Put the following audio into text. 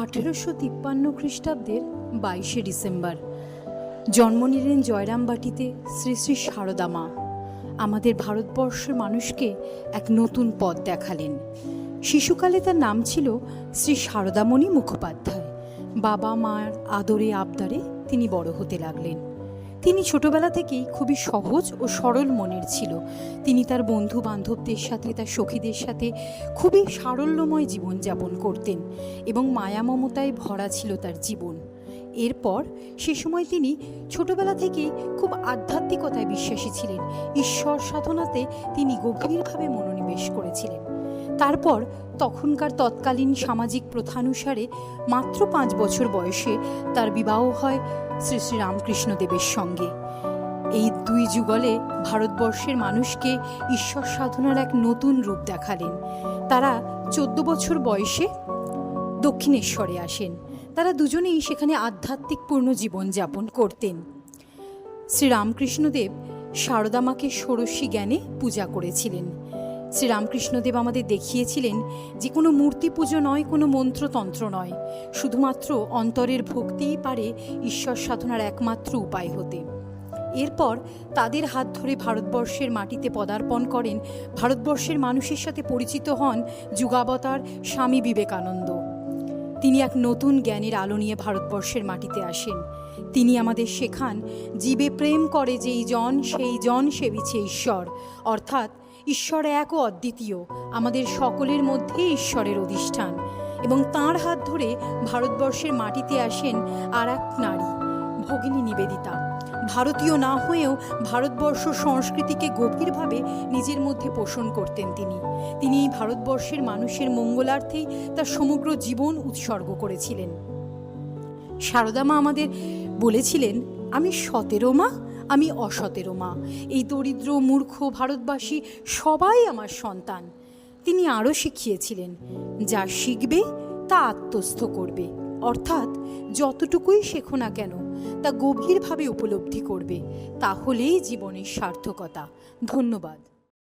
1853 খ্রিস্টাব্দের 22শে ডিসেম্বর জন্ম নিলেন জয়রামবাটিতে শ্রী শ্রী সারদা মা। আমাদের ভারতবর্ষের মানুষকে এক নতুন পথ দেখালেন। শিশুকালে তার নাম ছিল শ্রী সারদামণি মুখোপাধ্যায়। বাবা মার আদরে আবদারে তিনি বড় হতে লাগলেন। তিনি ছোটবেলা থেকেই খুবই সহজ ও সরল মনের ছিল। তিনি তার বন্ধু বান্ধবদের সাথে, তার সখীদের সাথে খুবই সারল্যময় জীবনযাপন করতেন এবং মায়া মমতায় ভরা ছিল তার জীবন। এরপর সে সময় তিনি ছোটবেলা থেকেই খুব আধ্যাত্মিকতায় বিশ্বাসী ছিলেন। ঈশ্বর সাধনাতে তিনি গভীরভাবে মনোনিবেশ করেছিলেন। তারপর তখনকার তৎকালীন সামাজিক প্রথানুসারে মাত্র 5 বছর বয়সে তার বিবাহ হয় শ্রী শ্রী রামকৃষ্ণদেবের সঙ্গে। এই দুই যুগলে ভারতবর্ষের মানুষকে ঈশ্বর সাধনার এক নতুন রূপ দেখালেন। তারা 14 বছর বয়সে দক্ষিণেশ্বরে আসেন। তারা দুজনেই সেখানে আধ্যাত্মিকপূর্ণ জীবনযাপন করতেন। শ্রীরামকৃষ্ণদেব সারদা মাকে ষোড়শী জ্ঞানে পূজা করেছিলেন। শ্রীরামকৃষ্ণদেব আমাদের দেখিয়েছিলেন যে কোনো মূর্তি পুজো নয়, কোনো মন্ত্রতন্ত্র নয়, শুধুমাত্র অন্তরের ভক্তিই পারে ঈশ্বর সাধনার একমাত্র উপায় হতে। এরপর তাদের হাত ধরে ভারতবর্ষের মাটিতে পদার্পণ করেন। ভারতবর্ষের মানুষের সাথে পরিচিত হন যুগাবতার স্বামী বিবেকানন্দ। তিনি এক নতুন জ্ঞানের আলো নিয়ে ভারতবর্ষের মাটিতে আসেন। তিনি আমাদের শেখান, জীবে প্রেম করে যেই জন সেই জন সেবিছে ঈশ্বর, অর্থাৎ ঈশ্বর এক ও অদ্বিতীয়, আমাদের সকলের মধ্যে ঈশ্বরের অধিষ্ঠান। এবং তাঁর হাত ধরে ভারতবর্ষের মাটিতে আসেন আর এক নারী, ভগিনী নিবেদিতা। ভারতীয় না হয়েও ভারতবর্ষ সংস্কৃতিকে গভীরভাবে নিজের মধ্যে পোষণ করতেন তিনি এই ভারতবর্ষের মানুষের মঙ্গলার্থেই তার সমগ্র জীবন উৎসর্গ করেছিলেন। সারদা মা আমাদের বলেছিলেন, আমি সতেরো মা, আমি অসতেরো মা, এই দরিদ্র মূর্খ ভারতবাসী সবাই আমার সন্তান। তিনি আরও শিখিয়েছিলেন, যা শিখবে তা আত্মস্থ করবে, অর্থাৎ যতটুকুই শেখো না কেন তা গভীরভাবে উপলব্ধি করবে, তাহলেই জীবনের সার্থকতা। ধন্যবাদ।